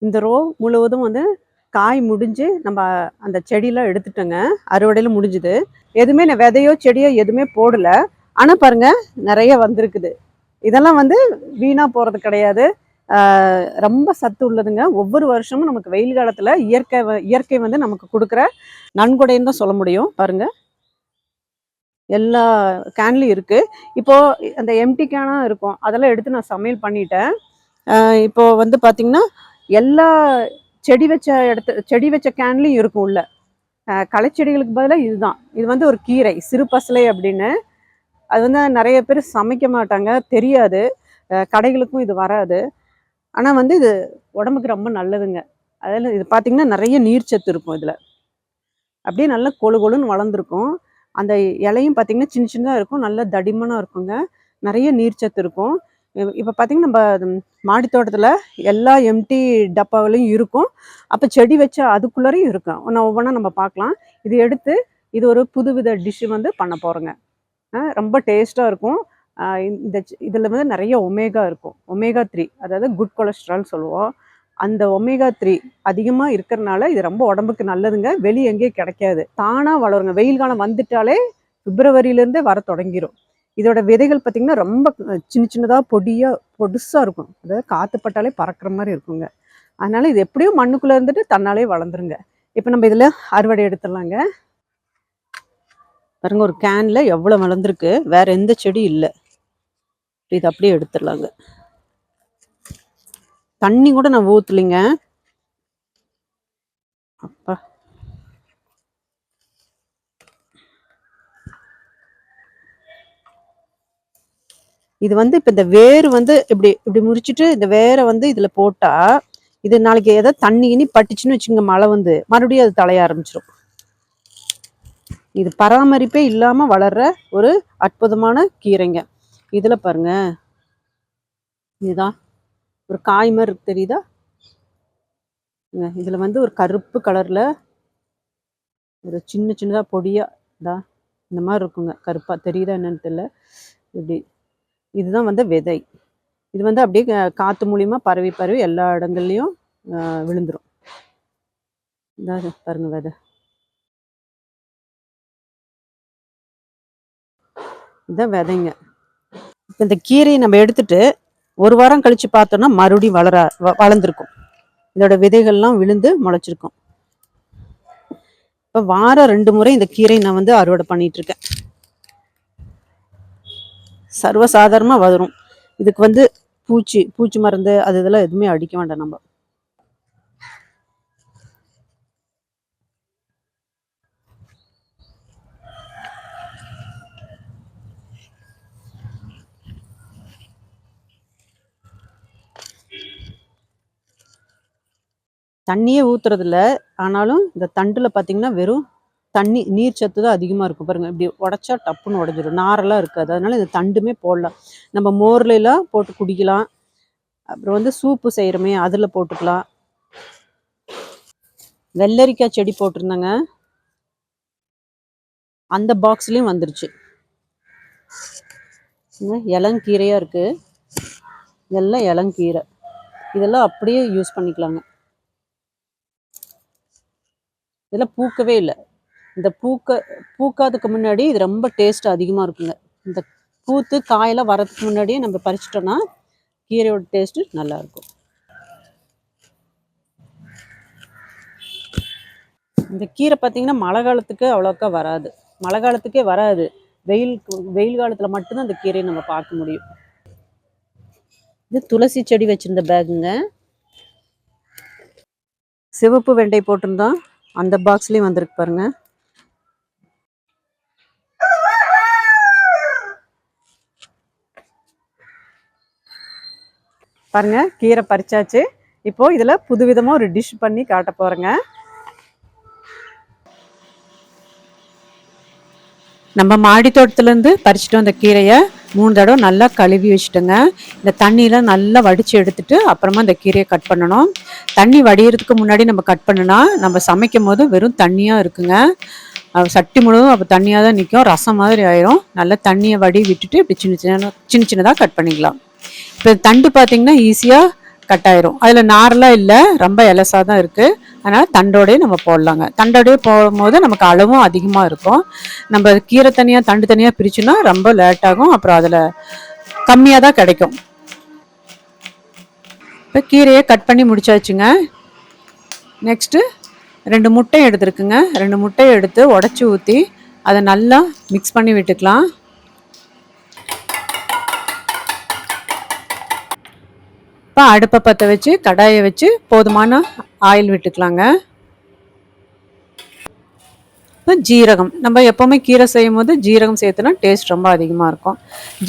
இந்த ரோ முழுவதும் வந்து காய் முடிஞ்சு நம்ம அந்த செடியெல்லாம் எடுத்துட்டோங்க. அறுவடையில் முடிஞ்சுது. எதுவுமே நான் விதையோ செடியோ எதுவுமே போடல. ஆனால் பாருங்க நிறைய வந்திருக்குது. இதெல்லாம் வந்து வீணாக போகிறது கிடையாது. ரொம்ப சத்து உள்ளதுங்க. ஒவ்வொரு வருஷமும் நமக்கு வெயில் காலத்தில் இயற்கை வந்து நமக்கு கொடுக்குற நன்கொடைன்னு தான் சொல்ல முடியும். பாருங்க எல்லா கேன்லையும் இருக்குது. இப்போது அந்த எம்டி கேனாக இருக்கும், அதெல்லாம் எடுத்து நான் சமையல் பண்ணிட்டேன். இப்போ வந்து பார்த்திங்கன்னா எல்லா செடி வச்ச கேன்லையும் இருக்கும் உள்ள. களைச்செடிகளுக்கு பதிலாக இதுதான். இது வந்து ஒரு கீரை சிறு பசலை அப்படின்னு. அது வந்து நிறைய பேர் சமைக்க மாட்டாங்க, தெரியாது. கடைகளுக்கும் இது வராது. ஆனால் வந்து இது உடம்புக்கு ரொம்ப நல்லதுங்க. அதில் இது பார்த்திங்கன்னா நிறைய நீர்ச்சத்து இருக்கும் இதில். அப்படியே நல்லா கொழு கொழுன்னு வளர்ந்துருக்கும். அந்த இலையும் பார்த்திங்கன்னா சின்ன சின்னதாக இருக்கும், நல்ல தடிமனாக இருக்குங்க. நிறைய நீர்ச்சத்து இருக்கும். இப்போ பார்த்திங்கன்னா நம்ம மாடி தோட்டத்தில் எல்லா எம்டி டப்பாவிலையும் இருக்கும். அப்போ செடி வச்சா அதுக்குள்ளேயும் இருக்கும். ஒவ்வொன்றா நம்ம பார்க்கலாம். இது எடுத்து இது ஒரு புதுவித டிஷ்ஷு வந்து பண்ண போகிறோங்க. ரொம்ப டேஸ்ட்டாக இருக்கும். இதில் வந்து நிறைய ஒமேகா இருக்கும். ஒமேகா 3, அதாவது குட் கொலஸ்ட்ரால் சொல்லுவோம். அந்த ஒமேகா 3 அதிகமாக இருக்கிறனால இது ரொம்ப உடம்புக்கு நல்லதுங்க. வெளியே எங்கேயும் கிடைக்காது, தானாக வளருங்க. வெயில் காலம் வந்துட்டாலே பிப்ரவரியிலேருந்தே வர தொடங்கிடும். இதோட விதைகள் பார்த்திங்கன்னா ரொம்ப சின்ன சின்னதாக பொடுசாக இருக்கும். அதாவது காற்று பட்டாலே பறக்கிற மாதிரி இருக்குங்க. அதனால் இது எப்படியும் மண்ணுக்குள்ளே இருந்துட்டு தன்னாலே வளர்ந்துருங்க. இப்போ நம்ம இதில் அறுவடை எடுத்துடலாங்க. பாருங்க ஒரு கேனில் எவ்வளோ வளர்ந்துருக்கு, வேற எந்த செடி இல்லை. இது அப்படியே எடுத்துடலாங்க. தண்ணி கூட நான் ஊற்றலைங்க. அப்பா இது வந்து இப்போ இந்த வேர் வந்து இப்படி இப்படி முறிச்சிட்டு இந்த வேரை வந்து இதில் போட்டால் இது நாளைக்கு ஏதாவது தண்ணி இனி பட்டுச்சுன்னு வச்சுங்க, மழை வந்து மறுபடியும் அது தலைய ஆரம்பிச்சிடும். இது பராமரிப்பே இல்லாமல் வளர்ற ஒரு அற்புதமான கீரைங்க. இதில் பாருங்க, இதுதான் ஒரு காய் மாதிரி தெரியுதா? இதில் வந்து ஒரு கருப்பு கலரில் ஒரு சின்ன சின்னதாக பொடியாக இந்த மாதிரி இருக்குங்க. கருப்பாக தெரியுதா என்னன்னு தெரியல. இப்படி இதுதான் வந்து விதை. இது வந்து அப்படியே காற்று மூலியமா பரவி பரவி எல்லா இடங்கள்லையும் விழுந்துடும். இதான் பாருங்க விதை. இதுதான் விதைங்க. இப்போ இந்த கீரையை நம்ம எடுத்துட்டு ஒரு வாரம் கழிச்சு பார்த்தோம்னா மறுபடியும் வளர்ந்துருக்கும். இதோட விதைகள்லாம் விழுந்து முளைச்சிருக்கும். இப்போ வாரம் 2 முறை இந்த கீரையை நான் வந்து அறுவடை பண்ணிட்டு இருக்கேன். சர்வசாதாரணமாக வரும். இதுக்கு வந்து பூச்சி மருந்து அது இதெல்லாம் எதுவுமே அடிக்க வேண்டாம் நம்ம. தண்ணியே ஊற்றுறதில்ல. ஆனாலும் இந்த தண்டில் பார்த்திங்கன்னா வெறும் நீர் சத்து தான் அதிகமாக இருக்கும். பாருங்கள், இப்படி உடச்சா டப்புன்னு உடஞ்சிடும், நாரெல்லாம் இருக்காது. அதனால் இந்த தண்டுமே போடலாம். நம்ம மோர்லாம் போட்டு குடிக்கலாம். அப்புறம் வந்து சூப்பு செய்கிறோமே அதில் போட்டுக்கலாம். வெள்ளரிக்காய் செடி போட்டிருந்தாங்க, அந்த பாக்ஸ்லேயும் வந்துருச்சு. இளங்கீரையாக இருக்குது. இதெல்லாம் இளங்கீரை. இதெல்லாம் அப்படியே யூஸ் பண்ணிக்கலாங்க. இதெல்லாம் பூக்கவே இல்லை. இந்த பூக்காதுக்கு முன்னாடி இது ரொம்ப டேஸ்ட் அதிகமாக இருக்குங்க. இந்த பூத்து காயெல்லாம் வரதுக்கு முன்னாடியே நம்ம பறிச்சிட்டோன்னா கீரையோட டேஸ்ட்டு நல்லாயிருக்கும். இந்த கீரை பார்த்திங்கன்னா மழை காலத்துக்கு அவ்வளோக்கா வராது. மழை காலத்துக்கே வராது. வெயில் காலத்தில் மட்டும்தான் இந்த கீரையை நம்ம பார்க்க முடியும். இது துளசி செடி வச்சுருந்த பேக்குங்க. சிவப்பு வெண்டை போட்டிருந்தோம், அந்த பாக்ஸ்லேயும் வந்திருக்கு பாருங்க. பாருங்க, கீரை பறிச்சாச்சு. இப்போ இதில் புதுவிதமாக ஒரு டிஷ் பண்ணி காட்ட போகிறேங்க. நம்ம மாடி தோட்டத்துலேருந்து பறிச்சுட்டு வந்த கீரையை 3 தடவை நல்லா கழுவி வச்சுட்டோங்க. இந்த தண்ணியெலாம் நல்லா வடித்து எடுத்துட்டு அப்புறமா இந்த கீரையை கட் பண்ணணும். தண்ணி வடிகிறதுக்கு முன்னாடி நம்ம கட் பண்ணுனா நம்ம சமைக்கும் போது வெறும் தண்ணியாக இருக்குங்க. சட்டி முழுவதும் அப்போ தண்ணியாக தான் நிற்கும், ரசம் மாதிரி ஆயிரும். நல்லா தண்ணியை விட்டுட்டு இப்படி சின்ன சின்னதாக கட் பண்ணிக்கலாம். இப்போ தண்டு பார்த்திங்கன்னா ஈஸியாக கட் ஆயிரும். அதில் நார்லாம் இல்லை, ரொம்ப எலசாக தான் இருக்குது. அதனால் தண்டோடையே நம்ம போடலாங்க. தண்டோடையே போடும்போது நமக்கு அளவும் அதிகமாக இருக்கும். நம்ம கீரை தனியாக தண்டு தனியாக பிரிச்சுன்னா ரொம்ப லேட் ஆகும். அப்புறம் அதில் கம்மியாக தான் கிடைக்கும். இப்போ கீரையை கட் பண்ணி முடிச்சாச்சுங்க. நெக்ஸ்ட்டு 2 முட்டை எடுத்துருக்குங்க. 2 முட்டையை எடுத்து உடச்சி ஊற்றி அதை நல்லா மிக்ஸ் பண்ணி விட்டுக்கலாம். இப்போ அடுப்பை பற்ற வச்சு கடாயை வச்சு போதுமான ஆயில் விட்டுக்கலாங்க. இப்போ ஜீரகம், நம்ம எப்போவுமே கீரை செய்யும் போது ஜீரகம் சேர்த்துனா டேஸ்ட் ரொம்ப அதிகமாக இருக்கும்.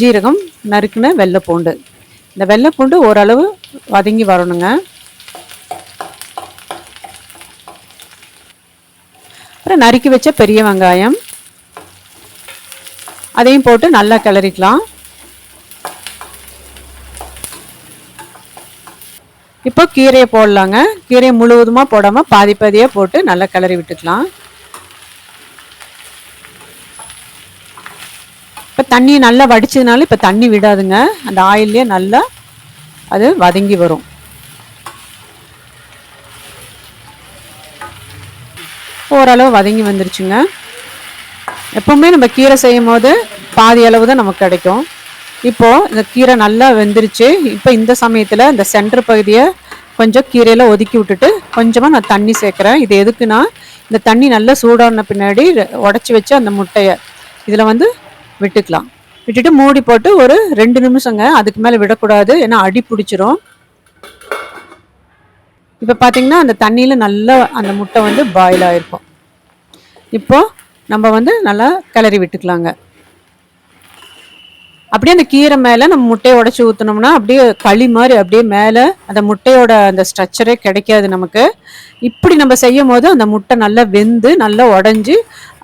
ஜீரகம், நறுக்குன வெள்ளைப்பூண்டு. இந்த வெள்ளைப்பூண்டு ஓரளவு வதங்கி வரணுங்க. அப்புறம் நறுக்கி வச்ச பெரிய வெங்காயம், அதையும் போட்டு நல்லா கிளறிக்கலாம். இப்போ கீரையை போடலாங்க. கீரையை முழுவதுமாக போடாமல் பாதி பாதியாக போட்டு நல்லா கிளறி விட்டுக்கலாம். இப்போ தண்ணி நல்லா வடிச்சதுனால இப்போ தண்ணி விடாதுங்க. அந்த ஆயிலே நல்லா அது வதங்கி வரும். ஓரளவு வதங்கி வந்துருச்சுங்க. எப்போவுமே நம்ம கீரை செய்யும் போது பாதி அளவு தான் நமக்கு கிடைக்கும். இப்போது இந்த கீரை நல்லா வெந்துருச்சு. இப்போ இந்த சமயத்தில் இந்த சென்டர் பகுதியை கொஞ்சம் கீரையில் ஒதுக்கி விட்டுட்டு கொஞ்சமாக நான் தண்ணி சேர்க்குறேன். இது எதுக்குன்னா, இந்த தண்ணி நல்லா சூடான பின்னாடி உடச்சி வச்சு அந்த முட்டையை இதில் வந்து விட்டுக்கலாம். விட்டுட்டு மூடி போட்டு ஒரு 2 நிமிஷங்க, அதுக்கு மேலே விடக்கூடாது, ஏன்னா அடி பிடிச்சிரும். இப்போ பார்த்தீங்கன்னா அந்த தண்ணியில் நல்லா அந்த முட்டை வந்து பாயில் ஆகிருக்கும். இப்போது நம்ம வந்து நல்லா கிளறி விட்டுக்கலாங்க. அப்படியே அந்த கீரை மேலே நம்ம முட்டையை உடச்சி ஊற்றினோம்னா அப்படியே களி மாதிரி அப்படியே மேலே அந்த முட்டையோட அந்த ஸ்ட்ரக்சரே கிடைக்காது நமக்கு. இப்படி நம்ம செய்யும் போது அந்த முட்டை நல்லா வெந்து நல்லா உடஞ்சி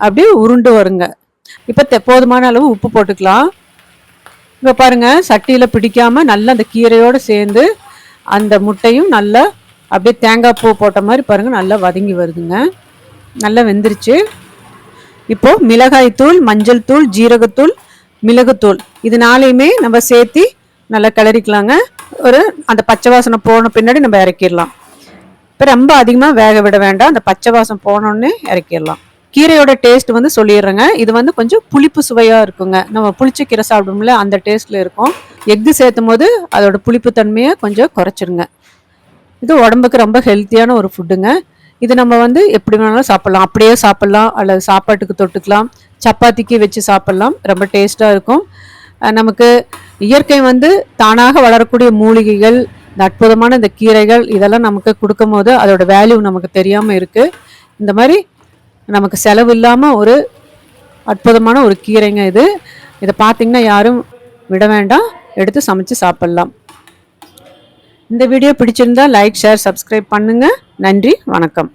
அப்படியே உருண்டு வருங்க. இப்போ போதுமான அளவு உப்பு போட்டுக்கலாம். இப்போ பாருங்கள், சட்டியில் பிடிக்காமல் நல்லா அந்த கீரையோடு சேர்ந்து அந்த முட்டையும் நல்லா அப்படியே தேங்காய் பூ போட்ட மாதிரி பாருங்கள் நல்லா வதங்கி வருதுங்க. நல்லா வெந்துருச்சு. இப்போது மிளகாய் தூள், மஞ்சள் தூள், ஜீரகத்தூள், மிளகுத்தூள் இது 4யுமே நம்ம சேர்த்து நல்லா கிளறிக்கலாங்க. அந்த பச்சை வாசனை போன பின்னாடி நம்ம இறக்கிடலாம். இப்போ ரொம்ப அதிகமாக வேக விட வேண்டாம், அந்த பச்சை வாசனை போனோடனே இறக்கிடலாம். கீரையோட டேஸ்ட் வந்து சொல்லிடுறேங்க. இது வந்து கொஞ்சம் புளிப்பு சுவையாக இருக்குங்க. நம்ம புளிச்ச கீரை சாப்பிடும்ல அந்த டேஸ்ட்டில் இருக்கும். எக்கு சேர்த்தும் போது அதோட புளிப்பு தன்மையை கொஞ்சம் குறைச்சிருங்க. இது உடம்புக்கு ரொம்ப ஹெல்த்தியான ஒரு ஃபுட்டுங்க. இது நம்ம வந்து எப்படி வேணாலும் சாப்பிட்லாம், அப்படியே சாப்பிட்லாம், அல்லது சாப்பாட்டுக்கு தொட்டுக்கலாம், சப்பாத்திக்கு வச்சு சாப்பிட்லாம். ரொம்ப டேஸ்ட்டாக இருக்கும். நமக்கு இயற்கை வந்து தானாக வளரக்கூடிய மூலிகைகள், இந்த அற்புதமான இந்த கீரைகள் இதெல்லாம் நமக்கு கொடுக்கும் போது அதோட வேல்யூ நமக்கு தெரியாமல் இருக்குது. இந்த மாதிரி நமக்கு செலவு இல்லாமல் ஒரு அற்புதமான ஒரு கீரைங்க இது. இதை பார்த்திங்கன்னா யாரும் விட வேண்டாம், எடுத்து சமைச்சு சாப்பிட்லாம். இந்த வீடியோ பிடிச்சிருந்தா லைக், ஷேர், சப்ஸ்கிரைப் பண்ணுங்கள். நன்றி, வணக்கம்.